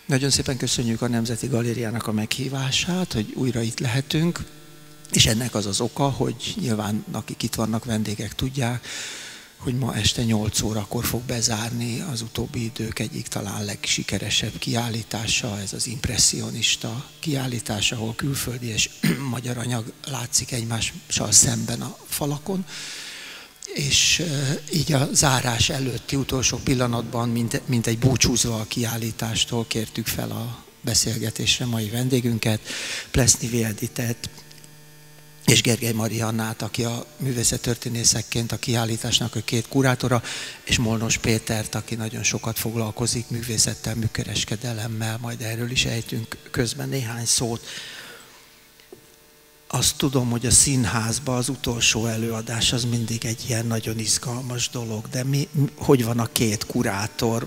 Nagyon szépen köszönjük a Nemzeti Galériának a meghívását, hogy újra itt lehetünk, és ennek az az oka, hogy nyilván akik itt vannak vendégek tudják, hogy ma este 8 órakor fog bezárni az utóbbi idők egyik talán legsikeresebb kiállítása, ez az impresszionista kiállítás, ahol külföldi és magyar anyag látszik egymással szemben a falakon. És így a zárás előtti utolsó pillanatban, mint egy búcsúzva a kiállítástól kértük fel a beszélgetésre mai vendégünket, Plesznyi Editet és Gergely Mariannát, aki a művészettörténészekként a kiállításnak a két kurátora, és Molnos Pétert, aki nagyon sokat foglalkozik művészettel, műkereskedelemmel, majd erről is ejtünk közben néhány szót. Azt tudom, hogy a színházban az utolsó előadás az mindig egy ilyen nagyon izgalmas dolog, de hogy van a két kurátor,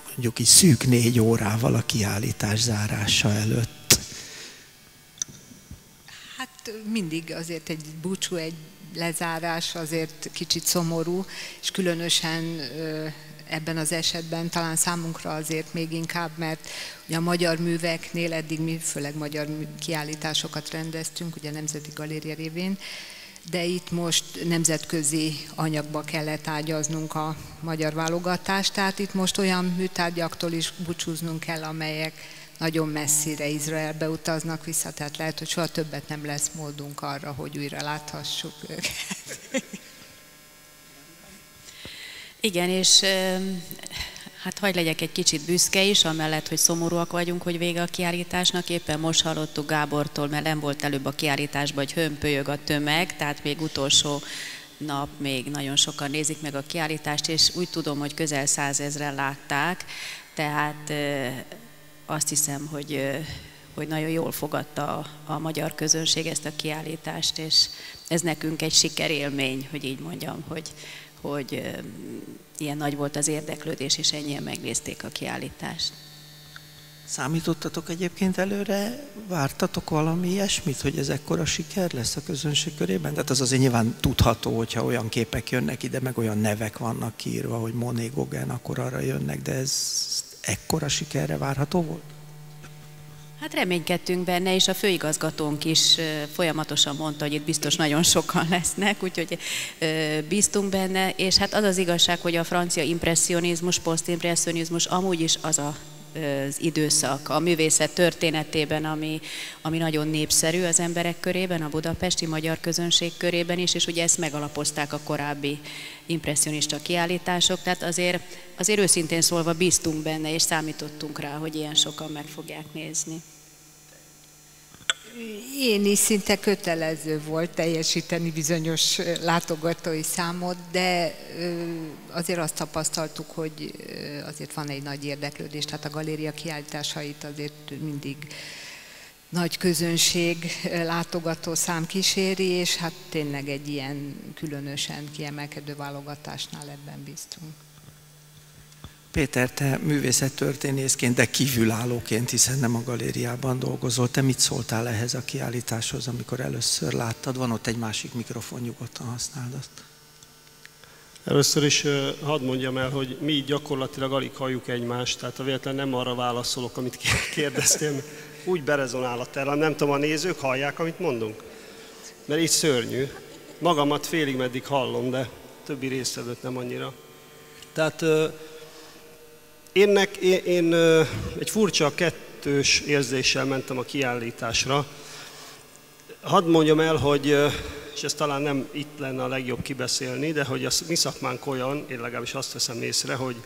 mondjuk így szűk 4 órával a kiállítás zárása előtt? Hát mindig azért egy búcsú, egy lezárás azért kicsit szomorú, és különösen ebben az esetben talán számunkra azért még inkább, mert ugye a magyar műveknél eddig mi főleg magyar kiállításokat rendeztünk, ugye a Nemzeti Galéria révén, de itt most nemzetközi anyagba kellett ágyaznunk a magyar válogatást, tehát itt most olyan műtárgyaktól is búcsúznunk kell, amelyek nagyon messzire Izraelbe utaznak vissza, tehát lehet, hogy soha többet nem lesz módunk arra, hogy újra láthassuk őket. Igen, és hát hadd legyek egy kicsit büszke is, amellett, hogy szomorúak vagyunk, hogy vége a kiállításnak. Éppen most hallottuk Gábortól, mert nem volt előbb a kiállításban, hogy hömpölyög a tömeg, tehát még utolsó nap még nagyon sokan nézik meg a kiállítást, és úgy tudom, hogy közel 100 000-en látták, tehát azt hiszem, hogy nagyon jól fogadta a magyar közönség ezt a kiállítást, és ez nekünk egy sikerélmény, hogy így mondjam, hogy ilyen nagy volt az érdeklődés, és ennyien megnézték a kiállítást. Számítottatok egyébként előre? Vártatok valami ilyesmit, hogy ez ekkora siker lesz a közönség körében? Tehát az azért nyilván tudható, hogyha olyan képek jönnek ide, meg olyan nevek vannak kiírva, hogy Monet, Gauguin, akkor arra jönnek, de ez ekkora sikerre várható volt? Hát reménykedtünk benne, és a főigazgatónk is folyamatosan mondta, hogy itt biztos nagyon sokan lesznek, úgyhogy bíztunk benne, és hát az az igazság, hogy a francia impresszionizmus, posztimpresszionizmus amúgy is az az időszak a művészet történetében, ami nagyon népszerű az emberek körében, a budapesti magyar közönség körében is, és ugye ezt megalapozták a korábbi impresszionista kiállítások, tehát azért őszintén szólva bíztunk benne, és számítottunk rá, hogy ilyen sokan meg fogják nézni. Én is szinte kötelező volt teljesíteni bizonyos látogatói számot, de azért azt tapasztaltuk, hogy azért van egy nagy érdeklődés, tehát a galéria kiállításait azért mindig nagy közönség, látogató szám kíséri, és hát tényleg egy ilyen különösen kiemelkedő válogatásnál ebben bíztunk. Péter, te művészettörténészként, de kívülállóként, hiszen nem a galériában dolgozol, te mit szóltál ehhez a kiállításhoz, amikor először láttad? Van ott egy másik mikrofon, nyugodtan használd azt. Először is hadd mondjam el, hogy mi gyakorlatilag alig halljuk egymást, tehát a véletlen nem arra válaszolok, amit kérdeztél, úgy berezonál a terem, nem tudom, a nézők hallják, amit mondunk? Mert így szörnyű. Magamat félig meddig hallom, de többi résztvevőt nem annyira. Tehát én egy furcsa kettős érzéssel mentem a kiállításra. Hadd mondjam el, hogy, és ez talán nem itt lenne a legjobb kibeszélni, de hogy a mi szakmánk olyan, én legalábbis azt veszem észre, hogy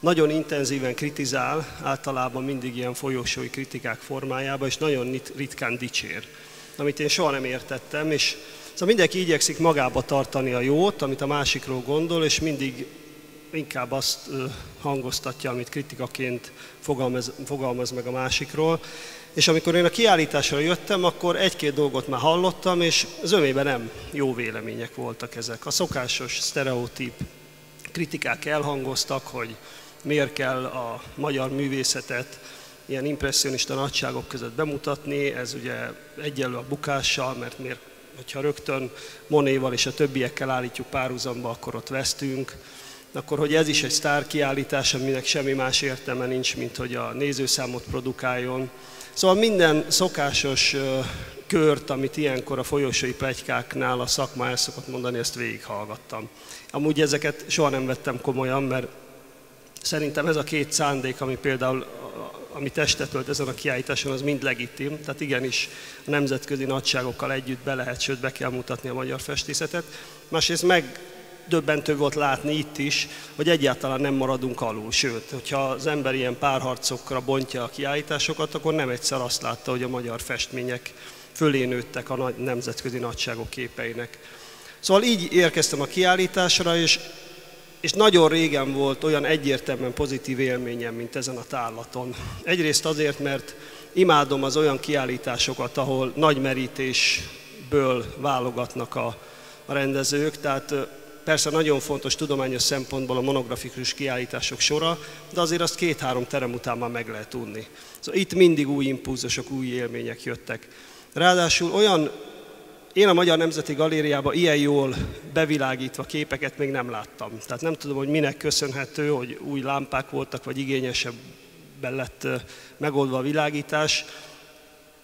nagyon intenzíven kritizál, általában mindig ilyen folyósói kritikák formájában, és nagyon ritkán dicsér, amit én soha nem értettem, és szóval mindenki igyekszik magába tartani a jót, amit a másikról gondol, és mindig inkább azt hangoztatja, amit kritikaként fogalmaz meg a másikról. És amikor én a kiállításra jöttem, akkor egy-két dolgot már hallottam, és zömében nem jó vélemények voltak ezek. A szokásos sztereotíp kritikák elhangoztak, hogy miért kell a magyar művészetet ilyen impresszionista nagyságok között bemutatni, ez ugye egyenlő a bukással, mert miért, hogyha rögtön Monéval és a többiekkel állítjuk párhuzamba, akkor ott vesztünk. akkor hogy ez is egy sztárkiállítás, aminek semmi más értelme nincs, mint hogy a nézőszámot produkáljon. Szóval minden szokásos kört, amit ilyenkor a folyosói pletykáknál a szakma el szokott mondani, ezt végighallgattam. Amúgy ezeket soha nem vettem komolyan, mert szerintem ez a két szándék, ami például ami testet ölt ezen a kiállításon, az mind legitim. Tehát igenis a nemzetközi nagyságokkal együtt be lehet, sőt be kell mutatni a magyar festészetet. Másrészt megdöbbentő volt látni itt is, hogy egyáltalán nem maradunk alul. Sőt, hogyha az ember ilyen párharcokra bontja a kiállításokat, akkor nem egyszer azt látta, hogy a magyar festmények fölé nőttek a nemzetközi nagyságok képeinek. Szóval így érkeztem a kiállításra, és nagyon régen volt olyan egyértelműen pozitív élményem, mint ezen a tárlaton. Egyrészt azért, mert imádom az olyan kiállításokat, ahol nagy merítésből válogatnak a rendezők, tehát persze nagyon fontos tudományos szempontból a monografikus kiállítások sora, de azért azt 2-3 terem után már meg lehet tudni. Szóval itt mindig új impulzusok, új élmények jöttek. Ráadásul én a Magyar Nemzeti Galériában ilyen jól bevilágítva képeket még nem láttam. Tehát nem tudom, hogy minek köszönhető, hogy új lámpák voltak, vagy igényesebben lett megoldva a világítás.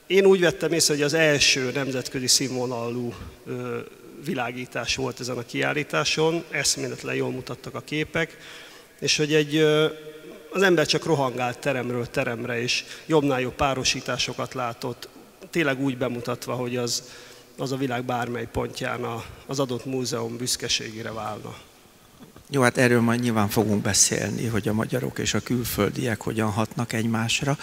Én úgy vettem észre, hogy az első nemzetközi színvonalú világítás volt ezen a kiállításon, eszméletlen jól mutattak a képek, és hogy az ember csak rohangált teremről teremre, és jobbnál jobb párosításokat látott, tényleg úgy bemutatva, hogy az a világ bármely pontján az adott múzeum büszkeségére válna. Jó, hát erről majd nyilván fogunk beszélni, hogy a magyarok és a külföldiek hogyan hatnak egymásra,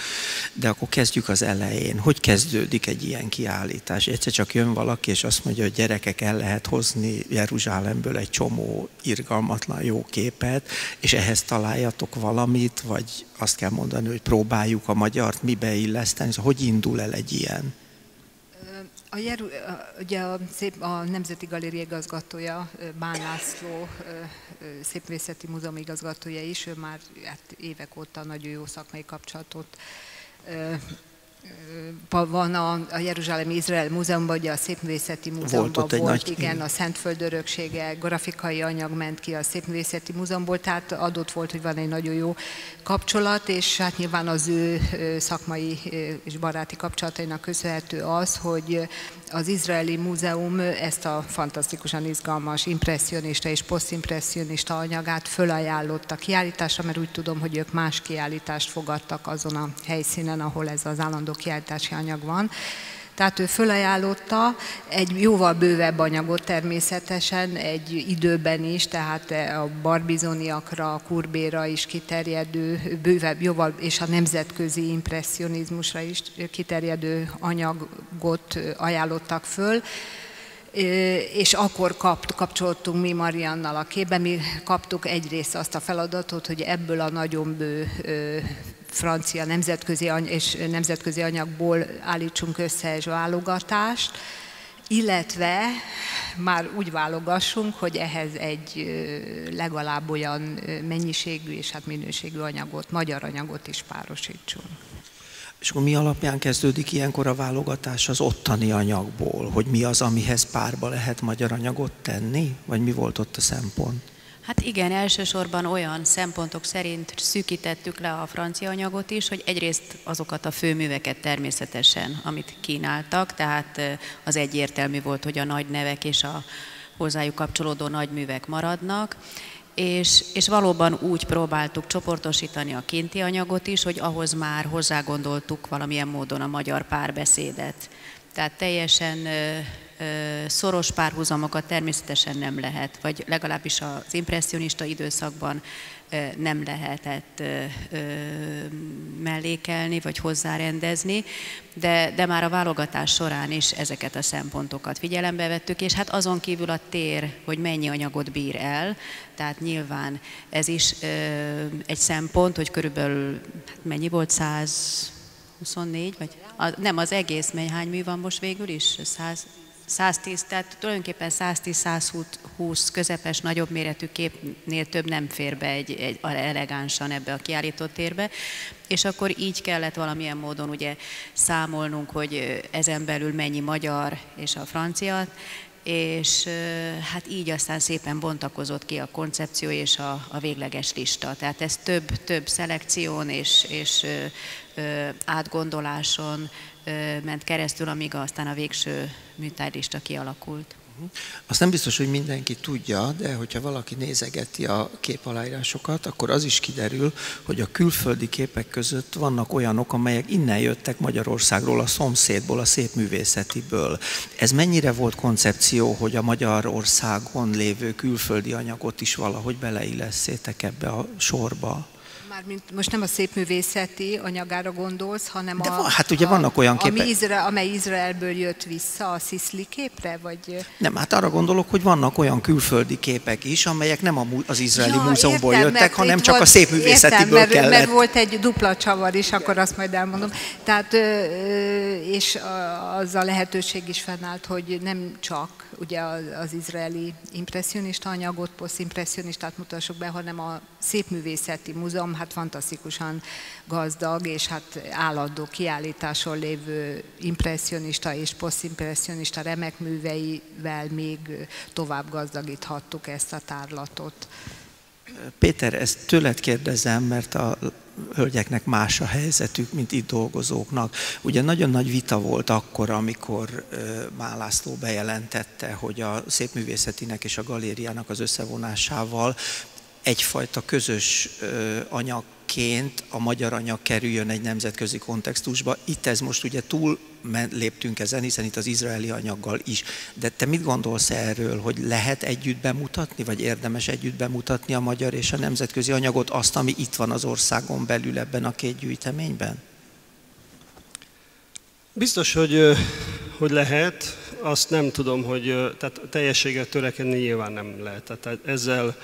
de akkor kezdjük az elején. Hogy kezdődik egy ilyen kiállítás? Egyszer csak jön valaki, és azt mondja, hogy gyerekek, el lehet hozni Jeruzsálemből egy csomó irgalmatlan jó képet, és ehhez találjatok valamit, vagy azt kell mondani, hogy próbáljuk a magyart mibe illeszteni. Szóval hogy indul el egy ilyen? Ugye a Nemzeti Galéria igazgatója, Bán László, Szépművészeti Múzeum igazgatója is, ő már évek óta nagyon jó szakmai kapcsolatot van a Jeruzsálemi Izrael Múzeumban, ugye a Szépművészeti Múzeumban volt igen, a Szentföld öröksége, grafikai anyag ment ki a Szépművészeti Múzeumból, tehát adott volt, hogy van egy nagyon jó kapcsolat, és hát nyilván az ő szakmai és baráti kapcsolatainak köszönhető az, hogy az Izraeli Múzeum ezt a fantasztikusan izgalmas impresszionista és posztimpresszionista anyagát fölajánlotta kiállításra, mert úgy tudom, hogy ők más kiállítást fogadtak azon a helyszínen, ahol ez az állandó kiállítási anyag van. Tehát ő fölajánlotta egy jóval bővebb anyagot természetesen, egy időben is, tehát a barbizoniakra, a Courbéra is kiterjedő, bővebb, jóval, és a nemzetközi impresszionizmusra is kiterjedő anyagot ajánlottak föl. És akkor kapcsolódtunk mi Mariannal a képbe, mi kaptuk egyrészt azt a feladatot, hogy ebből a nagyon bő francia nemzetközi anyagból állítsunk össze egy válogatást, illetve már úgy válogassunk, hogy ehhez egy legalább olyan mennyiségű és hát minőségű anyagot, magyar anyagot is párosítsunk. És akkor mi alapján kezdődik ilyenkor a válogatás az ottani anyagból? Hogy mi az, amihez párba lehet magyar anyagot tenni? Vagy mi volt ott a szempont? Hát igen, elsősorban olyan szempontok szerint szűkítettük le a francia anyagot is, hogy egyrészt azokat a főműveket természetesen, amit kínáltak, tehát az egyértelmű volt, hogy a nagy nevek és a hozzájuk kapcsolódó nagyművek maradnak, és valóban úgy próbáltuk csoportosítani a kinti anyagot is, hogy ahhoz már hozzátgondoltuk valamilyen módon a magyar párbeszédet. Tehát teljesen szoros párhuzamokat természetesen nem lehet, vagy legalábbis az impresszionista időszakban nem lehetett mellékelni, vagy hozzárendezni, de már a válogatás során is ezeket a szempontokat figyelembe vettük, és hát azon kívül a tér, hogy mennyi anyagot bír el, tehát nyilván ez is egy szempont, hogy körülbelül mennyi volt, 124, vagy nem, az egész, hány mű van most végül is? 110, tehát tulajdonképpen 110-120 közepes, nagyobb méretű képnél több nem fér be egy elegánsan ebbe a kiállított térbe, és akkor így kellett valamilyen módon ugye számolnunk, hogy ezen belül mennyi magyar és a francia, és hát így aztán szépen bontakozott ki a koncepció és a végleges lista. Tehát ez több szelekción és átgondoláson ment keresztül, amíg aztán a végső műtárgylista kialakult. Azt nem biztos, hogy mindenki tudja, de hogyha valaki nézegeti a képaláírásokat, akkor az is kiderül, hogy a külföldi képek között vannak olyanok, amelyek innen jöttek Magyarországról, a szomszédból, a szépművészetiből. Ez mennyire volt koncepció, hogy a Magyarországon lévő külföldi anyagot is valahogy beleillesszétek ebbe a sorba? Mármint most nem a szépművészeti anyagára gondolsz, hanem hát ugye vannak olyan képek, amely Izraelből jött vissza a Sziszli képre, vagy... Nem, hát arra gondolok, hogy vannak olyan külföldi képek is, amelyek nem az izraeli múzeumból jöttek, hanem csak a szépművészetiből kellett. Mert volt egy dupla csavar is, akkor azt majd elmondom. Tehát, és az a lehetőség is fennállt, hogy nem csak ugye az izraeli impresszionista anyagot, posztimpresszionistát mutassuk be, hanem a Szépművészeti Múzeum hát fantasztikusan gazdag, és hát állandó kiállításon lévő impresszionista és posztimpresszionista remek műveivel még tovább gazdagíthattuk ezt a tárlatot. Péter, ezt tőled kérdezem, mert a hölgyeknek más a helyzetük, mint itt dolgozóknak. Ugye nagyon nagy vita volt akkor, amikor Mál László bejelentette, hogy a Szépművészetinek és a galériának az összevonásával egyfajta közös anyagként a magyar anyag kerüljön egy nemzetközi kontextusba. Itt ez most ugye túl léptünk ezen, hiszen itt az izraeli anyaggal is. De te mit gondolsz erről, hogy lehet együtt bemutatni, vagy érdemes együtt bemutatni a magyar és a nemzetközi anyagot, azt, ami itt van az országon belül ebben a két gyűjteményben? Biztos, hogy lehet. Azt nem tudom, hogy tehát teljességre törekedni nyilván nem lehet. Tehát ezzel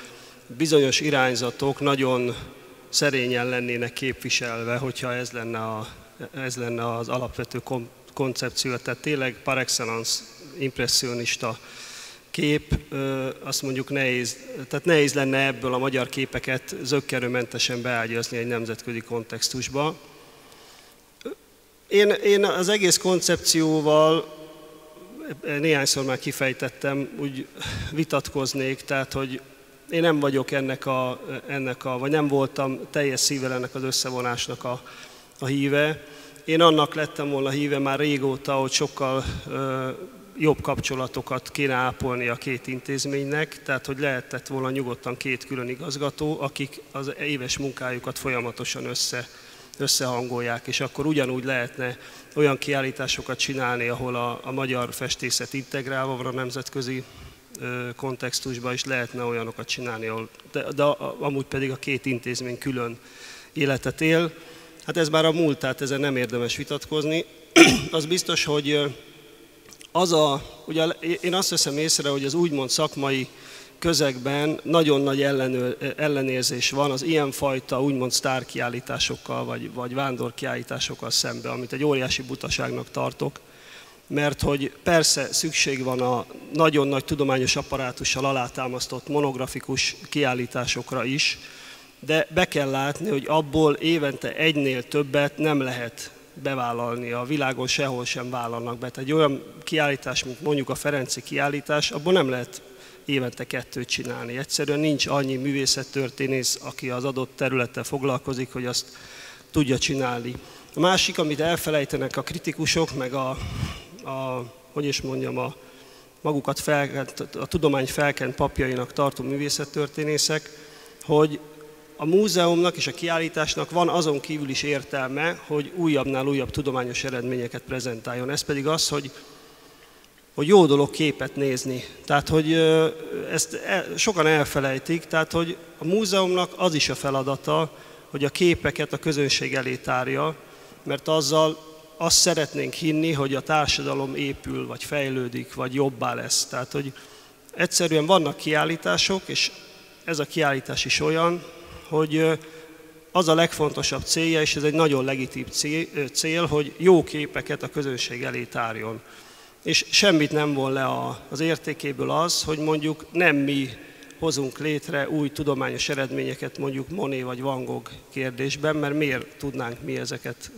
bizonyos irányzatok nagyon szerényen lennének képviselve, hogyha ez lenne az alapvető koncepció. Tehát tényleg par excellence impresszionista kép, azt mondjuk nehéz lenne ebből a magyar képeket zökkenőmentesen beágyazni egy nemzetközi kontextusba. Én az egész koncepcióval néhányszor már kifejtettem, úgy vitatkoznék, tehát hogy én nem vagyok vagy nem voltam teljes szívvel ennek az összevonásnak a híve. Én annak lettem volna híve már régóta, hogy sokkal jobb kapcsolatokat kéne ápolni a két intézménynek, tehát hogy lehetett volna nyugodtan két külön igazgató, akik az éves munkájukat folyamatosan összehangolják, és akkor ugyanúgy lehetne olyan kiállításokat csinálni, ahol a magyar festészet integrálva van a nemzetközi kontextusban, és lehetne olyanokat csinálni, de amúgy pedig a két intézmény külön életet él. Hát ez már a múlt, tehát ezen nem érdemes vitatkozni. Az biztos, hogy ugye én azt veszem észre, hogy az úgymond szakmai közegben nagyon nagy ellenérzés van az ilyenfajta úgymond sztárkiállításokkal, vagy vándorkiállításokkal szemben, amit egy óriási butaságnak tartok. Mert hogy persze szükség van a nagyon nagy tudományos apparátussal alátámasztott monografikus kiállításokra is, de be kell látni, hogy abból évente egynél többet nem lehet bevállalni, a világon sehol sem vállalnak be. Tehát egy olyan kiállítás, mint mondjuk a ferenci kiállítás, abból nem lehet évente 2 csinálni. Egyszerűen nincs annyi művészettörténész, aki az adott területtel foglalkozik, hogy azt tudja csinálni. A másik, amit elfelejtenek a kritikusok, meg magukat a tudomány felkent papjainak tartó művészettörténészek, hogy a múzeumnak és a kiállításnak van azon kívül is értelme, hogy újabbnál újabb tudományos eredményeket prezentáljon. Ez pedig az, hogy jó dolog képet nézni. Tehát, hogy ezt sokan elfelejtik, tehát, hogy a múzeumnak az is a feladata, hogy a képeket a közönség elé tárja, mert azzal azt szeretnénk hinni, hogy a társadalom épül, vagy fejlődik, vagy jobbá lesz. Tehát, hogy egyszerűen vannak kiállítások, és ez a kiállítás is olyan, hogy az a legfontosabb célja, és ez egy nagyon legitim cél, hogy jó képeket a közönség elé tárjon. És semmit nem von le az értékéből az, hogy mondjuk nem mi hozunk létre új tudományos eredményeket mondjuk Monet vagy Van Gogh kérdésben, mert miért tudnánk mi ezeket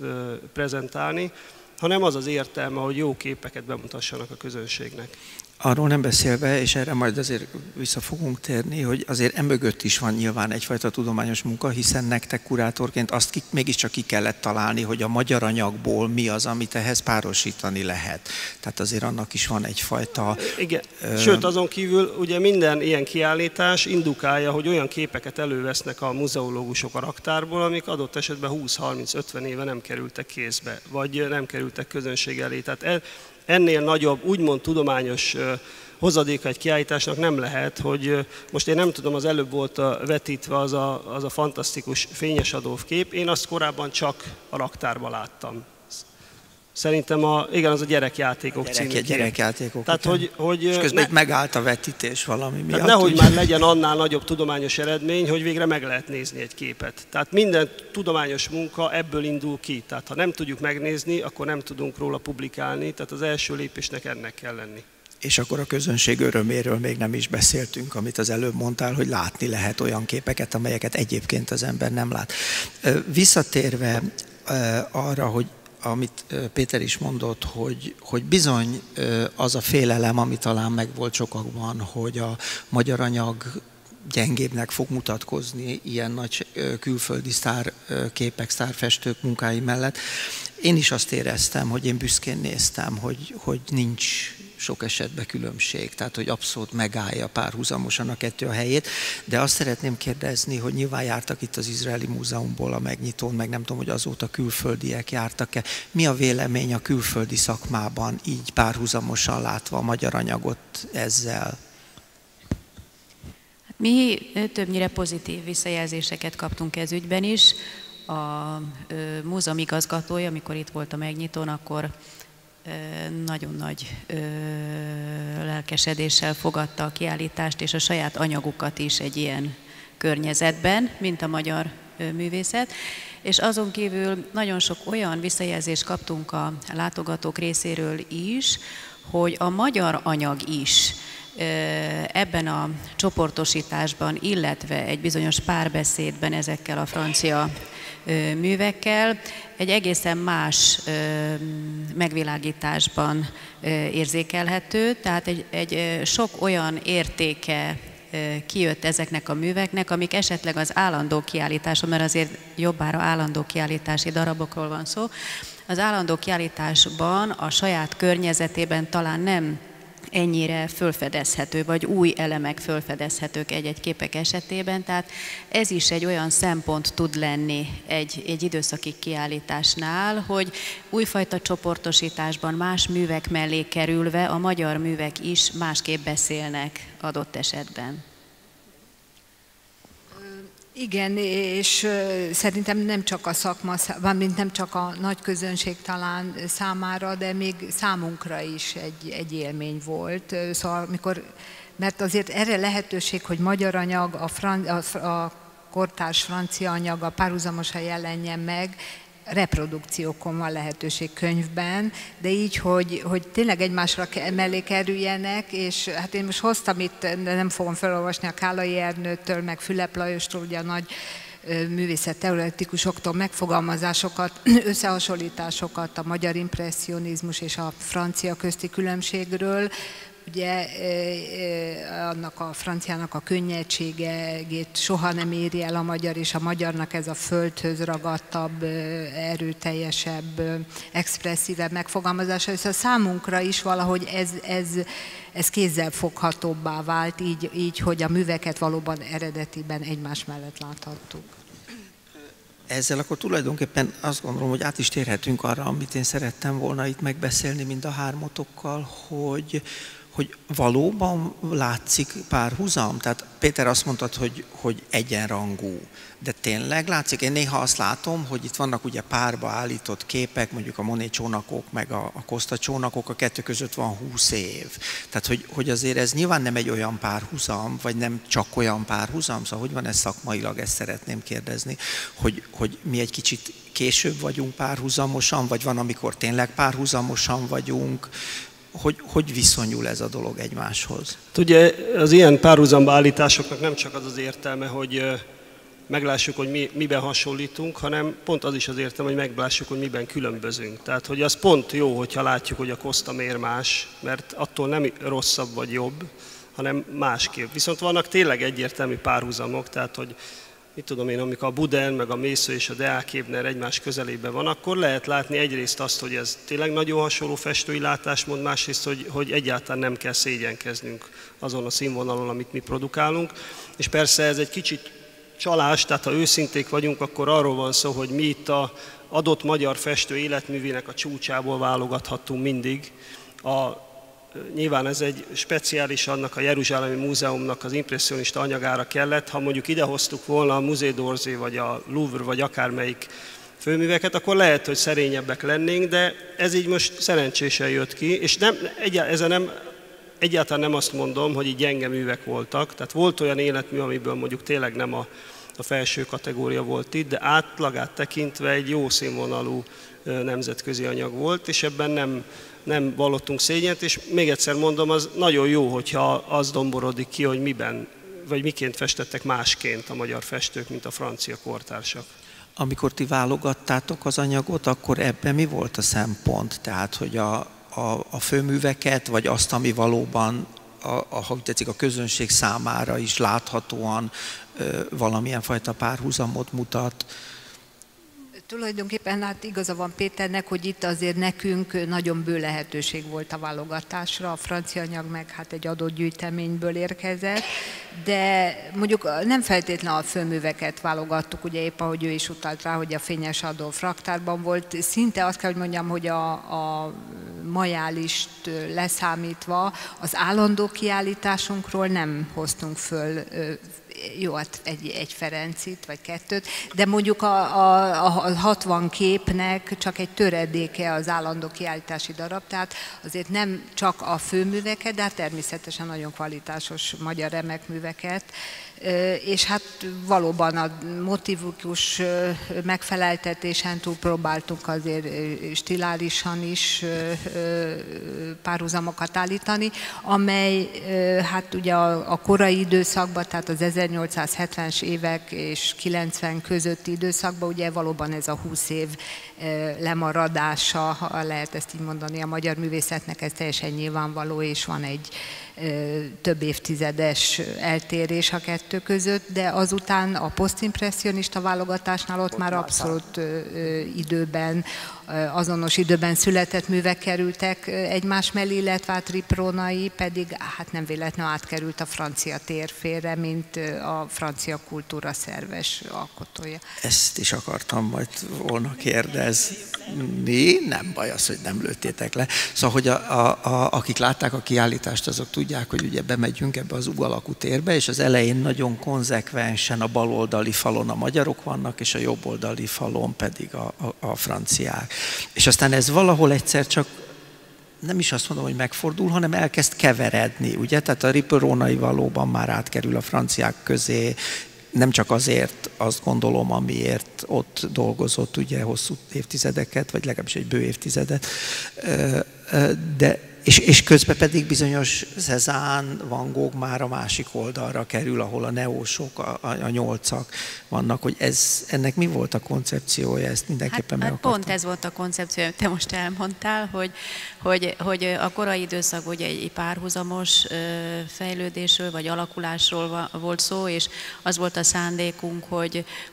prezentálni, hanem az az értelme, hogy jó képeket bemutassanak a közönségnek. Arról nem beszélve, és erre majd azért vissza fogunk térni, hogy azért emögött is van nyilván egyfajta tudományos munka, hiszen nektek kurátorként azt mégiscsak ki kellett találni, hogy a magyar anyagból mi az, amit ehhez párosítani lehet. Tehát azért annak is van egyfajta... Igen. Sőt, azon kívül ugye minden ilyen kiállítás indukálja, hogy olyan képeket elővesznek a muzeológusok a raktárból, amik adott esetben 20-30-50 éve nem kerültek kézbe, vagy nem kerültek közönség elé. Tehát ennél nagyobb, úgymond tudományos hozadéka egy kiállításnak nem lehet, hogy most én nem tudom, az előbb volt vetítve az a fantasztikus fényes adóvkép, én azt korábban csak a raktárban láttam. Szerintem igen, az a gyerekjátékok című. Gyerekjátékok. Tehát, hogy és közben megállt a vetítés valami miatt. Tehát nehogy már legyen annál nagyobb tudományos eredmény, hogy végre meg lehet nézni egy képet. Tehát minden tudományos munka ebből indul ki. Tehát ha nem tudjuk megnézni, akkor nem tudunk róla publikálni. Tehát az első lépésnek ennek kell lenni. És akkor a közönség öröméről még nem is beszéltünk, amit az előbb mondtál, hogy látni lehet olyan képeket, amelyeket egyébként az ember nem lát. Visszatérve arra, hogy amit Péter is mondott, hogy bizony az a félelem, ami talán megvolt sokakban, hogy a magyar anyag gyengébbnek fog mutatkozni ilyen nagy külföldi sztárképek, sztárfestők munkái mellett. Én is azt éreztem, hogy én büszkén néztem, hogy nincs sok esetben különbség, tehát hogy abszolút megállja párhuzamosan a kettő a helyét, de azt szeretném kérdezni, hogy nyilván jártak itt az Izraeli Múzeumból a megnyitón, meg nem tudom, hogy azóta külföldiek jártak-e. Mi a vélemény a külföldi szakmában, így párhuzamosan látva a magyar anyagot ezzel? Mi többnyire pozitív visszajelzéseket kaptunk ez ügyben is. A múzeum igazgatója, amikor itt volt a megnyitón, akkor nagyon nagy lelkesedéssel fogadta a kiállítást és a saját anyagukat is egy ilyen környezetben, mint a magyar művészet. És azon kívül nagyon sok olyan visszajelzést kaptunk a látogatók részéről is, hogy a magyar anyag is ebben a csoportosításban, illetve egy bizonyos párbeszédben ezekkel a francia művekkel egy egészen más megvilágításban érzékelhető, tehát egy sok olyan értéke kijött ezeknek a műveknek, amik esetleg az állandó kiállításon, mert azért jobbára állandó kiállítási darabokról van szó, az állandó kiállításban a saját környezetében talán nem ennyire fölfedezhető, vagy új elemek fölfedezhetők egy-egy képek esetében, tehát ez is egy olyan szempont tud lenni egy időszaki kiállításnál, hogy újfajta csoportosításban más művek mellé kerülve a magyar művek is másképp beszélnek adott esetben. Igen, és szerintem nem csak a szakma, mint nem csak a nagy közönség talán számára, de még számunkra is egy élmény volt. Szóval, mert azért erre lehetőség, hogy magyar anyag, a kortárs francia anyag a párhuzamosan jelenjen meg, reprodukciókon van lehetőség könyvben, de így, hogy tényleg egymásra mellé kerüljenek, és hát én most hoztam itt, nem fogom felolvasni a Kállai Ernőtől, meg Fülep Lajostól, ugye a nagy művészetteoretikusoktól megfogalmazásokat, összehasonlításokat a magyar impresszionizmus és a francia közti különbségről. Ugye annak a franciának a könnyedségét soha nem éri el a magyar, és a magyarnak ez a földhöz ragadtabb, erőteljesebb, expresszívebb megfogalmazása. És a számunkra is valahogy ez kézzelfoghatóbbá vált, így, hogy a műveket valóban eredetiben egymás mellett láthattuk. Ezzel akkor tulajdonképpen azt gondolom, hogy át is térhetünk arra, amit én szerettem volna itt megbeszélni mind a hármatokkal, hogy valóban látszik párhuzam? Tehát Péter azt mondtad, hogy egyenrangú, de tényleg látszik? Én néha azt látom, hogy itt vannak ugye párba állított képek, mondjuk a Monet csónakok, meg a Costa csónakok, a kettő között van 20 év. Tehát, hogy azért ez nyilván nem egy olyan párhuzam, vagy nem csak olyan párhuzam, szóval hogy van ez szakmailag, ezt szeretném kérdezni, hogy mi egy kicsit később vagyunk párhuzamosan, vagy van, amikor tényleg párhuzamosan vagyunk, hogy viszonyul ez a dolog egymáshoz? Ugye az ilyen párhuzamba állításoknak nem csak az az értelme, hogy meglássuk, hogy miben hasonlítunk, hanem pont az is az értelme, hogy meglássuk, hogy miben különbözünk. Tehát, hogy az pont jó, hogyha látjuk, hogy a Costa miért más, mert attól nem rosszabb vagy jobb, hanem másképp. Viszont vannak tényleg egyértelmű párhuzamok, tehát, hogy mit tudom én, amikor a Buden, meg a Mésző és a Deák Ebner egymás közelében van, akkor lehet látni egyrészt azt, hogy ez tényleg nagyon hasonló festői látásmód, másrészt, hogy egyáltalán nem kell szégyenkeznünk azon a színvonalon, amit mi produkálunk. És persze ez egy kicsit csalás, tehát ha őszinték vagyunk, akkor arról van szó, hogy mi itt az adott magyar festő életművének a csúcsából válogathatunk mindig. Nyilván ez egy speciális annak a Jeruzsálemi Múzeumnak az impresszionista anyagára kellett. Ha mondjuk idehoztuk volna a Musée d'Orsay, vagy a Louvre, vagy akármelyik főműveket, akkor lehet, hogy szerényebbek lennénk, de ez így most szerencsésen jött ki, és egyáltalán nem azt mondom, hogy így gyenge művek voltak. Tehát volt olyan életmű, amiből mondjuk tényleg nem a felső kategória volt itt, de átlagát tekintve egy jó színvonalú nemzetközi anyag volt, és ebben nem vallottunk szégyent, és még egyszer mondom, az nagyon jó, hogyha az domborodik ki, hogy miben, vagy miként festettek másként a magyar festők, mint a francia kortársak. Amikor ti válogattátok az anyagot, akkor ebben mi volt a szempont? Tehát, hogy a főműveket, vagy azt, ami valóban, ahogy tetszik, a közönség számára is láthatóan valamilyen fajta párhuzamot mutat? Tulajdonképpen hát igaza van Péternek, hogy itt azért nekünk nagyon bő lehetőség volt a válogatásra, a francia anyag meg hát egy adott gyűjteményből érkezett, de mondjuk nem feltétlenül a főműveket válogattuk, ugye épp ahogy ő is utalt rá, hogy a Fényes Adolf raktárban volt, szinte azt kell, hogy mondjam, hogy a majálist leszámítva az állandó kiállításunkról nem hoztunk föl, jó, hát egy Ferencit, vagy kettőt, de mondjuk a 60 képnek csak egy töredéke az állandó kiállítási darab, tehát azért nem csak a főműveket, de hát természetesen nagyon kvalitásos magyar remekműveket, és hát valóban a motivikus megfeleltetésen túl próbáltunk azért stilárisan is párhuzamokat állítani, amely hát ugye a korai időszakban, tehát az 1870-es évek és 90 közötti időszakban ugye valóban ez a 20 év lemaradása, ha lehet ezt így mondani, a magyar művészetnek ez teljesen nyilvánvaló, és van egy több évtizedes eltérés a kettő között, de azután a posztimpresszionista válogatásnál ott már abszolút azonos időben született művek kerültek egymás mellé, illetve a Tripronai pedig hát nem véletlenül átkerült a francia térfére, mint a francia kultúra szerves alkotója. Ezt is akartam majd volna kérdezni, nem baj az, hogy nem lőttétek le. Szóval, hogy akik látták a kiállítást, azok tudják, hogy ugye bemegyünk ebbe az U-alakú térbe, és az elején nagyon konzekvensen a baloldali falon a magyarok vannak, és a jobboldali falon pedig a franciák. És aztán ez valahol egyszer csak, nem is azt mondom, hogy megfordul, hanem elkezd keveredni, ugye? Tehát a Ripperonai valóban már átkerül a franciák közé, nem csak azért, azt gondolom, amiért ott dolgozott ugye hosszú évtizedeket, vagy legalábbis egy bő évtizedet, és közben pedig bizonyos Cézanne, Van Gogh már a másik oldalra kerül, ahol a neósok, a nyolcak vannak, hogy ennek mi volt a koncepciója, ezt mindenképpen meg akartam. Pont ez volt a koncepció, amit te most elmondtál, hogy a korai időszakban ugye egy párhuzamos fejlődésről vagy alakulásról volt szó, és az volt a szándékunk,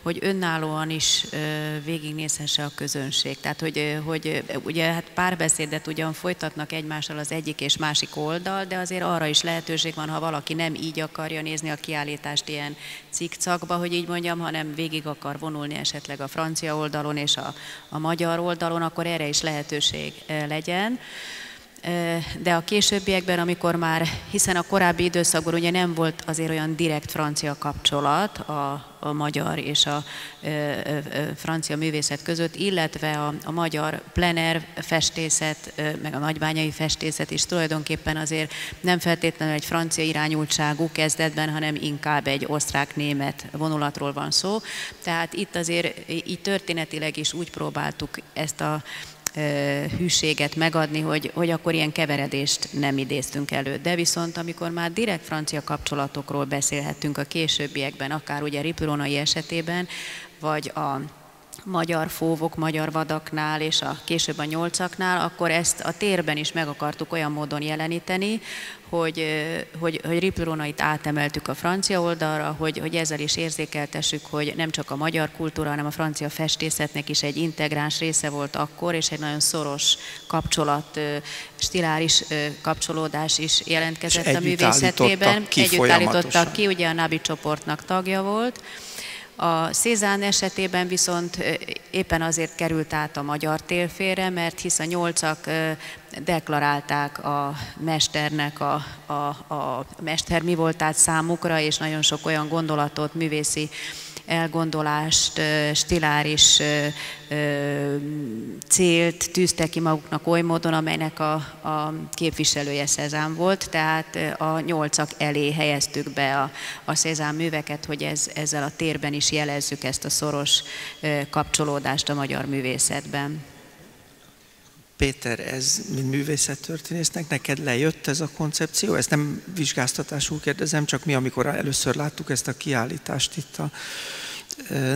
hogy önállóan is végignézhesse a közönség. Tehát, hogy ugye hát párbeszédet ugyan folytatnak egymással az egyik és másik oldal, de azért arra is lehetőség van, ha valaki nem így akarja nézni a kiállítást ilyen cikcakba, hogy így mondjam, hanem végig akar vonulni esetleg a francia oldalon és a magyar oldalon, akkor erre is lehetőség legyen. De a későbbiekben, amikor már, hiszen a korábbi időszakban ugye nem volt azért olyan direkt francia kapcsolat a magyar és a francia művészet között, illetve a magyar plener festészet, meg a nagybányai festészet is tulajdonképpen azért nem feltétlenül egy francia irányultságú kezdetben, hanem inkább egy osztrák-német vonulatról van szó. Tehát itt azért így történetileg is úgy próbáltuk ezt a hűséget megadni, hogy akkor ilyen keveredést nem idéztünk elő. De viszont amikor már direkt francia kapcsolatokról beszélhettünk a későbbiekben, akár ugye Ripuronai esetében, vagy a magyar fóvok, magyar vadaknál és később a nyolcaknál, akkor ezt a térben is meg akartuk olyan módon jeleníteni, hogy Ripuronait átemeltük a francia oldalra, hogy ezzel is érzékeltessük, hogy nem csak a magyar kultúra, hanem a francia festészetnek is egy integráns része volt akkor, és egy nagyon szoros kapcsolat, stiláris kapcsolódás is jelentkezett a művészetében. Együtt állítottak ki, ugye a Nabi csoportnak tagja volt. A Cézanne esetében viszont éppen azért került át a magyar térfélre, mert hisz a nyolcak deklarálták a mesternek, a mester mi voltát számukra, és nagyon sok olyan gondolatot, művészi elgondolást, stiláris célt tűztek ki maguknak oly módon, amelynek a képviselője Cézanne volt, tehát a nyolcak elé helyeztük be a Cézanne műveket, hogy ezzel a térben is jelezzük ezt a szoros kapcsolódást a magyar művészetben. Péter, ez mint művészettörténésznek neked lejött ez a koncepció? Ezt nem vizsgáztatásul kérdezem, csak mi, amikor először láttuk ezt a kiállítást itt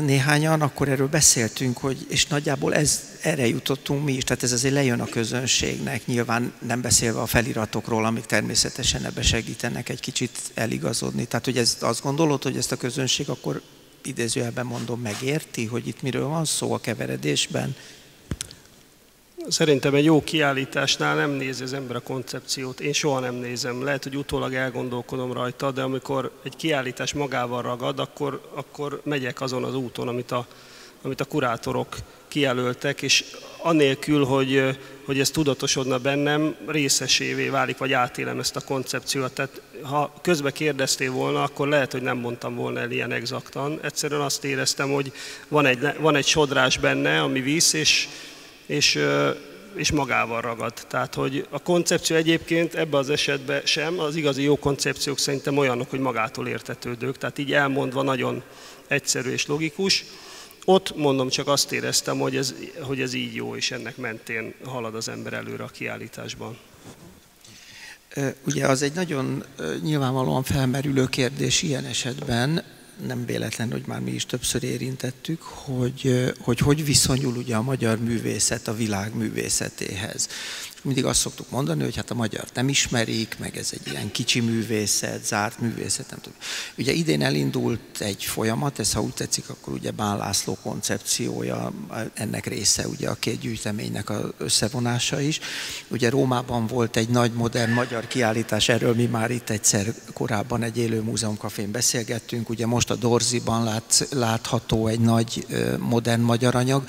néhányan, akkor erről beszéltünk, és nagyjából erre jutottunk mi is, tehát ez azért lejön a közönségnek, nyilván nem beszélve a feliratokról, amik természetesen ebbe segítenek egy kicsit eligazodni. Tehát, hogy azt gondolod, hogy ezt a közönség akkor idézőjelben mondom megérti, hogy itt miről van szó a keveredésben? Szerintem egy jó kiállításnál nem nézi az ember a koncepciót. Én soha nem nézem. Lehet, hogy utólag elgondolkodom rajta, de amikor egy kiállítás magával ragad, akkor megyek azon az úton, amit a kurátorok kijelöltek, és anélkül, hogy ez tudatosodna bennem, részesévé válik, vagy átélem ezt a koncepciót. Tehát ha közbe kérdeztél volna, akkor lehet, hogy nem mondtam volna el ilyen exaktan. Egyszerűen azt éreztem, hogy van egy sodrás benne, ami visz, és magával ragad. Tehát, hogy a koncepció egyébként ebben az esetben sem, az igazi jó koncepciók szerintem olyanok, hogy magától értetődők. Tehát így elmondva nagyon egyszerű és logikus. Ott mondom, csak azt éreztem, hogy ez így jó, és ennek mentén halad az ember előre a kiállításban. Ugye az egy nagyon nyilvánvalóan felmerülő kérdés ilyen esetben, nem véletlen, hogy már mi is többször érintettük, hogy viszonyul ugye a magyar művészet a világ művészetéhez. Mindig azt szoktuk mondani, hogy hát a magyart nem ismerik, meg ez egy ilyen kicsi művészet, zárt művészet, nem tudom. Ugye idén elindult egy folyamat, ez ha úgy tetszik, akkor ugye Bán László koncepciója, ennek része ugye a két gyűjteménynek az összevonása is. Ugye Rómában volt egy nagy modern magyar kiállítás, erről mi már itt egyszer korábban egy élő múzeumkafén beszélgettünk, ugye most a Dorziban látható egy nagy modern magyar anyag,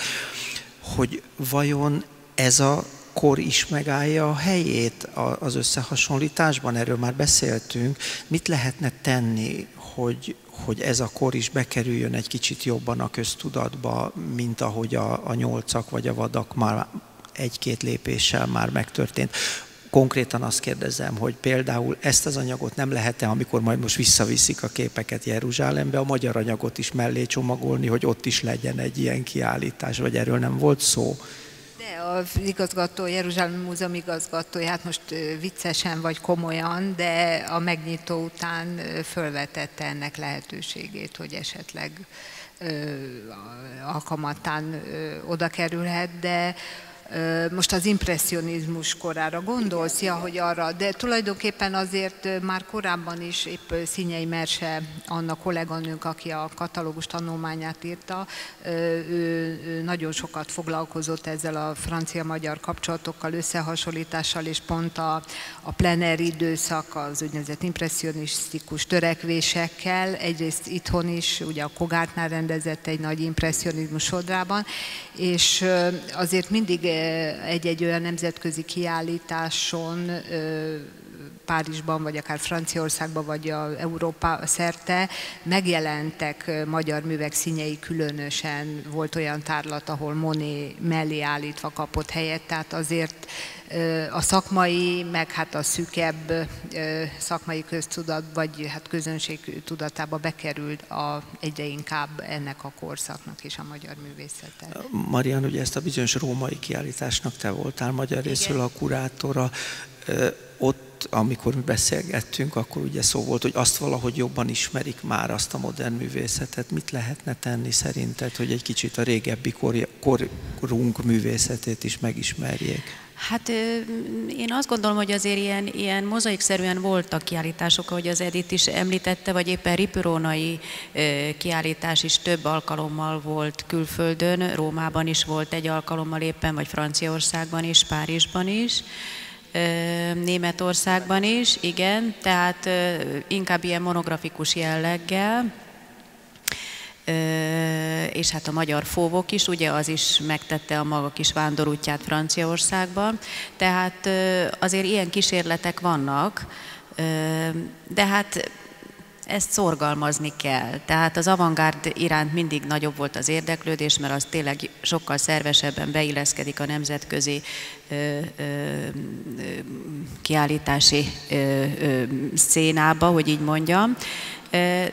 hogy vajon ez a kor is megállja a helyét az összehasonlításban, erről már beszéltünk. Mit lehetne tenni, hogy ez a kor is bekerüljön egy kicsit jobban a köztudatba, mint ahogy a nyolcak vagy a vadak már egy-két lépéssel már megtörtént? Konkrétan azt kérdezem, hogy például ezt az anyagot nem lehet-e, amikor majd most visszaviszik a képeket Jeruzsálembe, a magyar anyagot is mellé csomagolni, hogy ott is legyen egy ilyen kiállítás, vagy erről nem volt szó? Az igazgató, Jeruzsálemi Múzeum igazgatója, hát most viccesen vagy komolyan, de a megnyitó után fölvetette ennek lehetőségét, hogy esetleg alkalmattán oda kerülhet, de most az impresszionizmus korára gondolsz, ja, hogy arra, de tulajdonképpen azért már korábban is épp Színyei Merse, Anna kolléganőnk, aki a katalógus tanulmányát írta, ő nagyon sokat foglalkozott ezzel a francia-magyar kapcsolatokkal, összehasonlítással, és pont a plener időszak, az úgynevezett impresszioniztikus törekvésekkel, egyrészt itthon is, ugye a Kogártnál rendezett egy nagy impresszionizmus sodrában, és azért mindig egy-egy olyan nemzetközi kiállításon Párizsban, vagy akár Franciaországban, vagy Európa szerte megjelentek magyar művek színei, különösen volt olyan tárlat, ahol Monet mellé állítva kapott helyet, tehát azért a szakmai, meg hát a szűkebb szakmai köztudat, vagy hát közönség tudatába bekerült egyre inkább ennek a korszaknak is a magyar művészete. Marian, ugye ezt a bizonyos római kiállításnak te voltál magyar részről a kurátora. Ott, amikor mi beszélgettünk, akkor ugye szó volt, hogy azt valahogy jobban ismerik már azt a modern művészetet. Mit lehetne tenni szerinted, hogy egy kicsit a régebbi korunk művészetét is megismerjék? Hát én azt gondolom, hogy azért ilyen mozaikszerűen voltak kiállítások, ahogy az Edith is említette, vagy éppen ripurónai kiállítás is több alkalommal volt külföldön, Rómában is volt egy alkalommal éppen, vagy Franciaországban is, Párizsban is, Németországban is, igen, tehát inkább ilyen monografikus jelleggel. És hát a magyar fóvok is, ugye az is megtette a maga kis vándorútját Franciaországban, tehát azért ilyen kísérletek vannak, de hát ezt szorgalmazni kell. Tehát az avantgárd iránt mindig nagyobb volt az érdeklődés, mert az tényleg sokkal szervesebben beilleszkedik a nemzetközi kiállítási szénába, hogy így mondjam.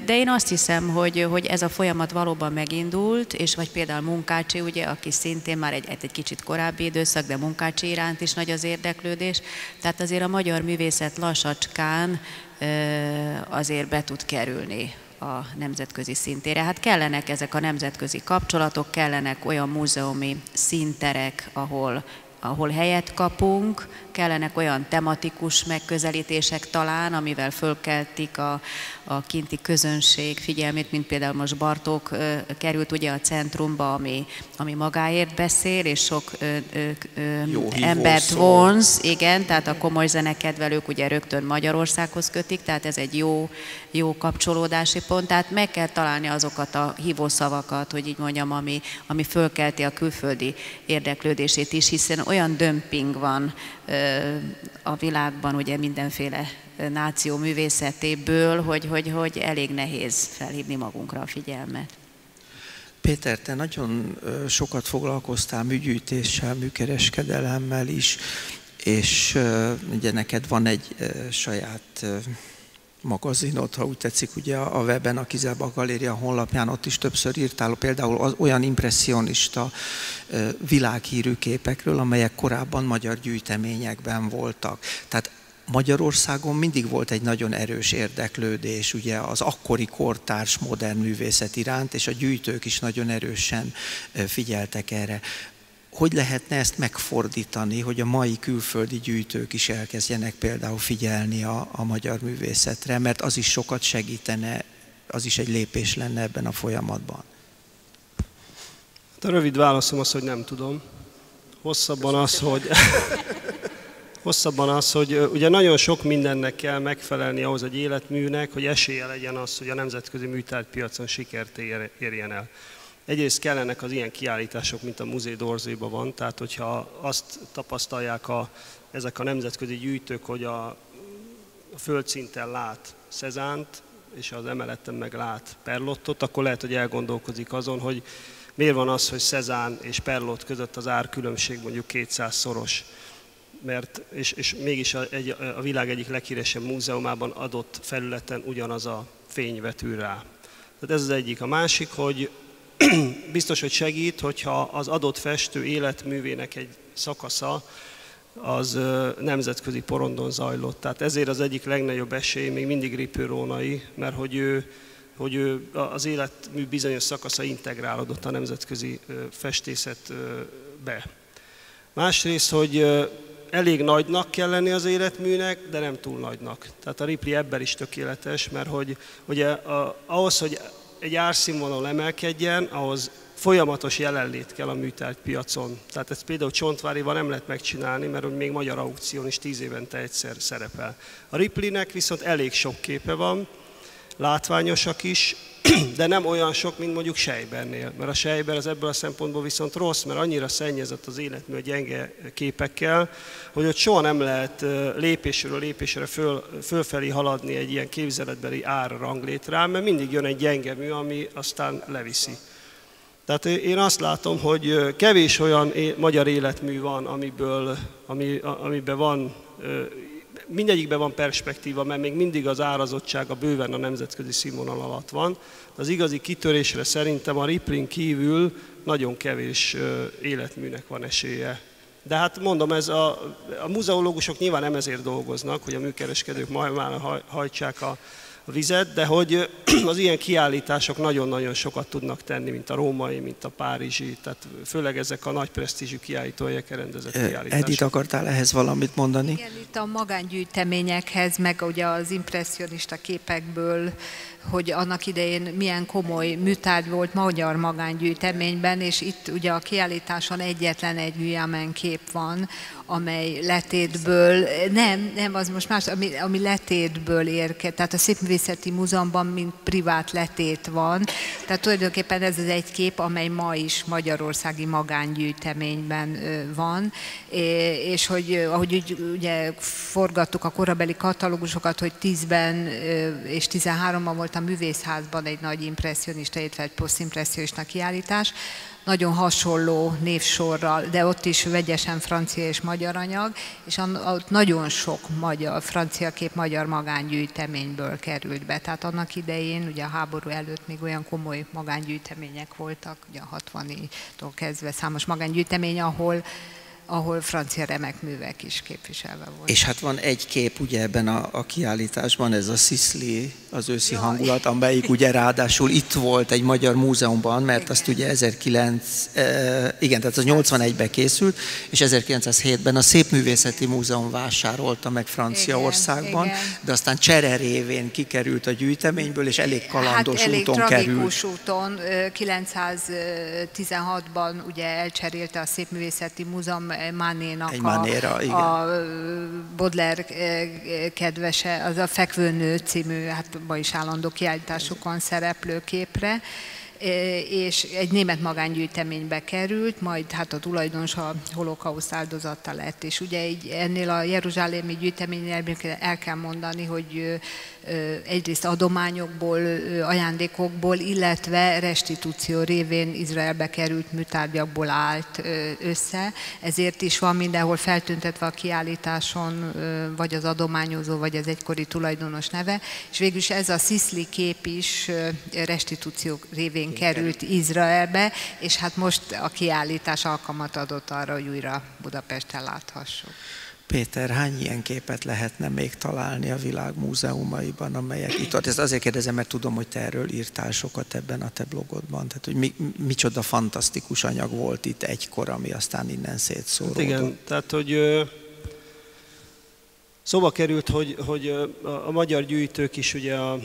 De én azt hiszem, hogy ez a folyamat valóban megindult, és vagy például Munkácsy, ugye, aki szintén már egy kicsit korábbi időszak, de Munkácsy iránt is nagy az érdeklődés. Tehát azért a magyar művészet lassacskán azért be tud kerülni a nemzetközi szintére. Hát kellenek ezek a nemzetközi kapcsolatok, kellenek olyan múzeumi színterek, ahol helyet kapunk, kellenek olyan tematikus megközelítések talán, amivel fölkeltik a kinti közönség figyelmét, mint például most Bartók került ugye a centrumba, ami magáért beszél, és sok embert vonz, igen, tehát a komoly zenekedvelők ugye rögtön Magyarországhoz kötik, tehát ez egy jó kapcsolódási pont, tehát meg kell találni azokat a hívószavakat, hogy így mondjam, ami fölkelti a külföldi érdeklődését is, hiszen olyan dömping van a világban ugye mindenféle náció művészetéből, hogy elég nehéz felhívni magunkra a figyelmet. Péter, te nagyon sokat foglalkoztál műgyűjtéssel, műkereskedelemmel is, és ugye neked van egy saját magazinod, ha úgy tetszik, ugye a weben, a Kizelbach Galéria honlapján, ott is többször írtál például az olyan impresszionista világhírű képekről, amelyek korábban magyar gyűjteményekben voltak. Tehát Magyarországon mindig volt egy nagyon erős érdeklődés ugye az akkori kortárs modern művészet iránt, és a gyűjtők is nagyon erősen figyeltek erre. Hogy lehetne ezt megfordítani, hogy a mai külföldi gyűjtők is elkezdjenek például figyelni a magyar művészetre, mert az is sokat segítene, az is egy lépés lenne ebben a folyamatban? A rövid válaszom az, hogy nem tudom. Hosszabban az, hogy ugye nagyon sok mindennek kell megfelelni ahhoz egy életműnek, hogy esélye legyen az, hogy a nemzetközi műtárgypiacon sikert érjen el. Egyrészt kellenek az ilyen kiállítások, mint a Musée d'Orsayban van, tehát hogyha azt tapasztalják ezek a nemzetközi gyűjtők, hogy a földszinten lát Cézanne-t, és az emeleten meg lát Perlottot, akkor lehet, hogy elgondolkozik azon, hogy miért van az, hogy Cézanne és Perlott között az árkülönbség mondjuk 200-szoros. És mégis a világ egyik leghíresebb múzeumában adott felületen ugyanaz a fény vetül rá. Tehát ez az egyik. A másik, hogy biztos, hogy segít, hogyha az adott festő életművének egy szakasza az nemzetközi porondon zajlott. Tehát ezért az egyik legnagyobb esély még mindig ripurónai, mert hogy ő az életmű bizonyos szakasza integrálódott a nemzetközi festészetbe. Másrészt, hogy elég nagynak kell lenni az életműnek, de nem túl nagynak. Tehát a Ripley ebben is tökéletes, mert hogy ugye ahhoz, hogy egy árszínvonal emelkedjen, ahhoz folyamatos jelenlét kell a műtárgypiacon. Tehát ezt például Csontvárival nem lehet megcsinálni, mert még magyar aukción is 10 évente egyszer szerepel. A Ripleynek viszont elég sok képe van, látványosak is, de nem olyan sok, mint mondjuk Sejbernél. Mert a Sejber az ebből a szempontból viszont rossz, mert annyira szennyezett az életmű a gyenge képekkel, hogy ott soha nem lehet lépésről lépésre fölfelé haladni egy ilyen képzeletbeli árranglétrán, mert mindig jön egy gyenge mű, ami aztán leviszi. Tehát én azt látom, hogy kevés olyan magyar életmű van, amiben van, mindegyikben van perspektíva, mert még mindig az árazottsága bőven a nemzetközi színvonal alatt van. Az igazi kitörésre szerintem a Ripley-n kívül nagyon kevés életműnek van esélye. De hát mondom, a muzeológusok nyilván nem ezért dolgoznak, hogy a műkereskedők majd hajtsák a vizet, de hogy az ilyen kiállítások nagyon-nagyon sokat tudnak tenni, mint a római, mint a párizsi, tehát főleg ezek a nagy presztízsű kiállítóhelyeken rendezett kiállítások. Edith, akartál ehhez valamit mondani? Igen, itt a magángyűjteményekhez, meg ugye az impresszionista képekből, hogy annak idején milyen komoly műtárgy volt magyar magángyűjteményben, és itt ugye a kiállításon egyetlen egy Guillaumin kép van, amely letétből, nem, az most más, ami letétből érkezik, tehát a Szépművészeti Múzeumban mint privát letét van, tehát tulajdonképpen ez az egy kép, amely ma is magyarországi magángyűjteményben van, és hogy ahogy ugye forgattuk a korabeli katalógusokat, hogy 10-ben és 13-ban volt a Művészházban egy nagy impresszionista, illetve egy posztimpresszionista kiállítás, nagyon hasonló névsorral, de ott is vegyesen francia és magyar anyag, és ott nagyon sok francia kép magyar magángyűjteményből került be. Tehát annak idején, ugye a háború előtt még olyan komoly magángyűjtemények voltak, ugye a 60-tól kezdve számos magángyűjtemény, ahol francia remek művek is képviselve voltak. És hát van egy kép ugye ebben a kiállításban, ez a Sicily, az őszi hangulat, amelyik ugye ráadásul itt volt egy magyar múzeumban, mert igen. Azt ugye tehát az 81-ben készült, és 1907-ben a Szépművészeti Múzeum vásárolta meg Franciaországban, de aztán csere révén kikerült a gyűjteményből, és elég kalandos úton került. Elég tragikus úton, 916-ban ugye elcserélte a Szépművészeti Múzeum Manénak a Baudelaire kedvese, az a Fekvőnő című, hát ma is állandó kiállításokon szereplő képre, és egy német magángyűjteménybe került, majd hát a tulajdonos a holokauszt áldozata lett, és ugye így ennél a jeruzsálemi gyűjteménynél el kell mondani, hogy egyrészt adományokból, ajándékokból, illetve restitúció révén Izraelbe került műtárgyakból állt össze, ezért is van mindenhol feltüntetve a kiállításon vagy az adományozó, vagy az egykori tulajdonos neve, és végülis ez a Sicily kép is restitúció révén került Izraelbe, és hát most a kiállítás alkalmat adott arra, hogy újra Budapesten láthassuk. Péter, hány ilyen képet lehetne még találni a világ múzeumaiban, amelyek itt ott? Ezt azért kérdezem, mert tudom, hogy te erről írtál sokat ebben a te blogodban. Tehát, hogy micsoda fantasztikus anyag volt itt egykor, ami aztán innen szétszóródott. Hát igen, tehát, hogy szóba került, hogy a magyar gyűjtők is ugye a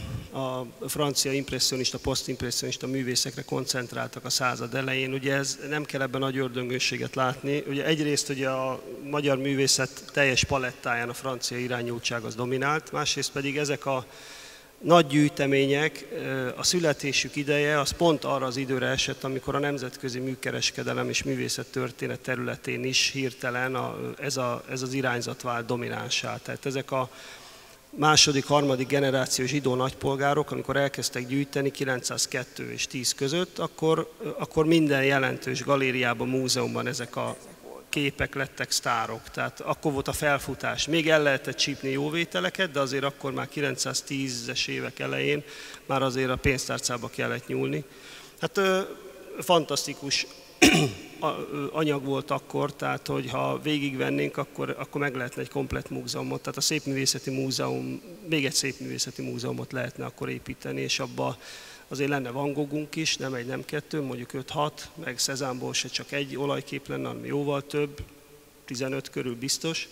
francia impresszionista, posztimpresszionista művészekre koncentráltak a század elején. Ugye ez nem kell ebben nagy ördöngőséget látni. Ugye egyrészt ugye a magyar művészet teljes palettáján a francia irányultság az dominált, másrészt pedig ezek a nagy gyűjtemények, a születésük ideje az pont arra az időre esett, amikor a nemzetközi műkereskedelem és művészettörténet területén is hirtelen ez az irányzat vált dominánsá. Tehát ezek a második, harmadik generáció zsidó nagypolgárok, amikor elkezdtek gyűjteni 902 és 10 között, akkor minden jelentős galériában, múzeumban ezek a képek lettek sztárok, tehát akkor volt a felfutás. Még el lehetett csípni jóvételeket, de azért akkor már 910-es évek elején már azért a pénztárcába kellett nyúlni. Hát fantasztikus anyag volt akkor, tehát hogyha végigvennénk, akkor meg lehetne egy komplett múzeumot, tehát a Szépművészeti Múzeum, még egy Szépművészeti Múzeumot lehetne akkor építeni, és abba azért lenne Van Goghunk is, nem egy, nem kettő, mondjuk 5-6, meg Cézanneból se csak egy olajkép lenne, hanem jóval több, 15 körül biztos.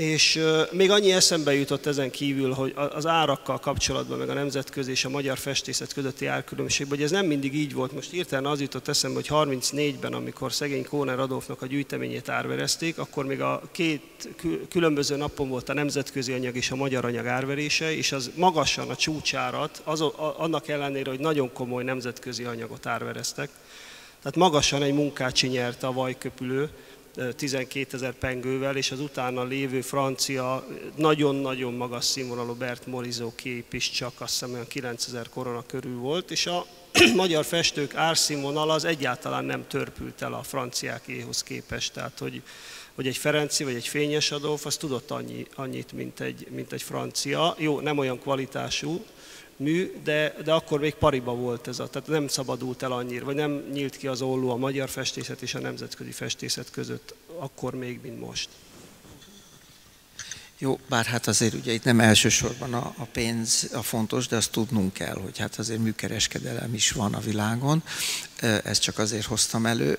És még annyi eszembe jutott ezen kívül, hogy az árakkal kapcsolatban, meg a nemzetközi és a magyar festészet közötti árkülönbségben, hogy ez nem mindig így volt. Most hirtelen az jutott eszembe, hogy 34-ben, amikor szegény Kóner Adolfnak a gyűjteményét árverezték, akkor még a két különböző napon volt a nemzetközi anyag és a magyar anyag árverése, és az magasan a csúcsárat, annak ellenére, hogy nagyon komoly nemzetközi anyagot árvereztek. Tehát magasan egy munkácsi nyerte a vajköpülő, 12 000 pengővel, és az utána lévő francia, nagyon-nagyon magas színvonalú Bert Morisot kép is csak azt hiszem olyan 9000 korona körül volt, és a magyar festők árszínvonala az egyáltalán nem törpült el a franciákéhoz képest, tehát hogy egy Ferenci vagy egy Fényes Adolf az tudott annyit, mint egy francia, jó, nem olyan kvalitású mű, de akkor még pariba volt ez, tehát nem szabadult el annyira, vagy nem nyílt ki az olló a magyar festészet és a nemzetközi festészet között, akkor még, mint most. Jó, bár hát azért ugye itt nem elsősorban a pénz a fontos, de azt tudnunk kell, hogy hát azért műkereskedelem is van a világon, ezt csak azért hoztam elő,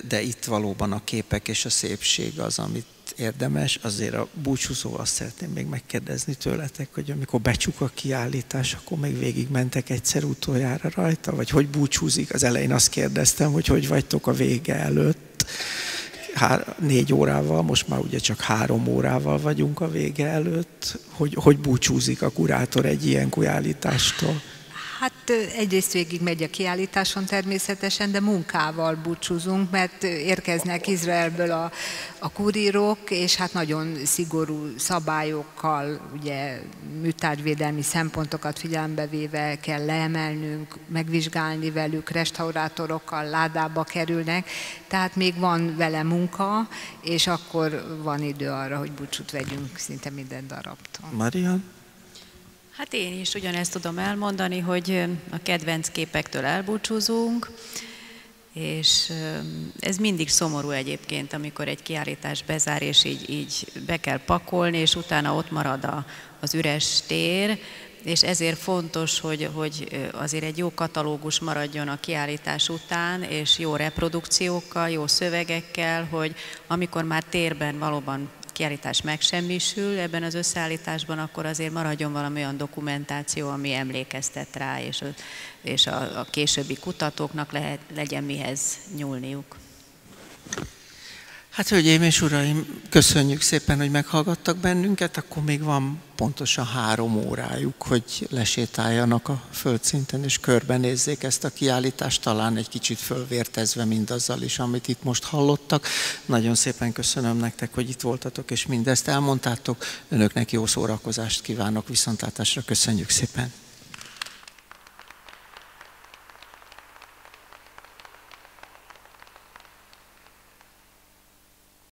de itt valóban a képek és a szépség az, amit érdemes. Azért a búcsúzó, azt szeretném még megkérdezni tőletek, hogy amikor becsuk a kiállítás, akkor még végigmentek egyszer utoljára rajta, vagy hogy búcsúzik? Az elején azt kérdeztem, hogy vagytok a vége előtt. 4 órával, most már ugye csak 3 órával vagyunk a vége előtt. Hogy búcsúzik a kurátor egy ilyen kiállítástól? Hát egyrészt végig megy a kiállításon természetesen, de munkával búcsúzunk, mert érkeznek Izraelből a kurírok, és hát nagyon szigorú szabályokkal, ugye műtárgyvédelmi szempontokat figyelembe véve kell leemelnünk, megvizsgálni velük, restaurátorokkal ládába kerülnek, tehát még van vele munka, és akkor van idő arra, hogy búcsút vegyünk szinte minden darabtól. Marian? Hát én is ugyanezt tudom elmondani, hogy a kedvenc képektől elbúcsúzunk, és ez mindig szomorú egyébként, amikor egy kiállítás bezár, és így be kell pakolni, és utána ott marad az üres tér, és ezért fontos, hogy azért egy jó katalógus maradjon a kiállítás után, és jó reprodukciókkal, jó szövegekkel, hogy amikor már térben valóban kiállítás megsemmisül ebben az összeállításban, akkor azért maradjon valami olyan dokumentáció, ami emlékeztet rá, és a későbbi kutatóknak legyen mihez nyúlniuk. Hát, hölgyeim és uraim, köszönjük szépen, hogy meghallgattak bennünket, akkor még van pontosan 3 órájuk, hogy lesétáljanak a földszinten, és körbenézzék ezt a kiállítást, talán egy kicsit fölvértezve mindazzal is, amit itt most hallottak. Nagyon szépen köszönöm nektek, hogy itt voltatok, és mindezt elmondtátok. Önöknek jó szórakozást kívánok, viszontlátásra, köszönjük szépen!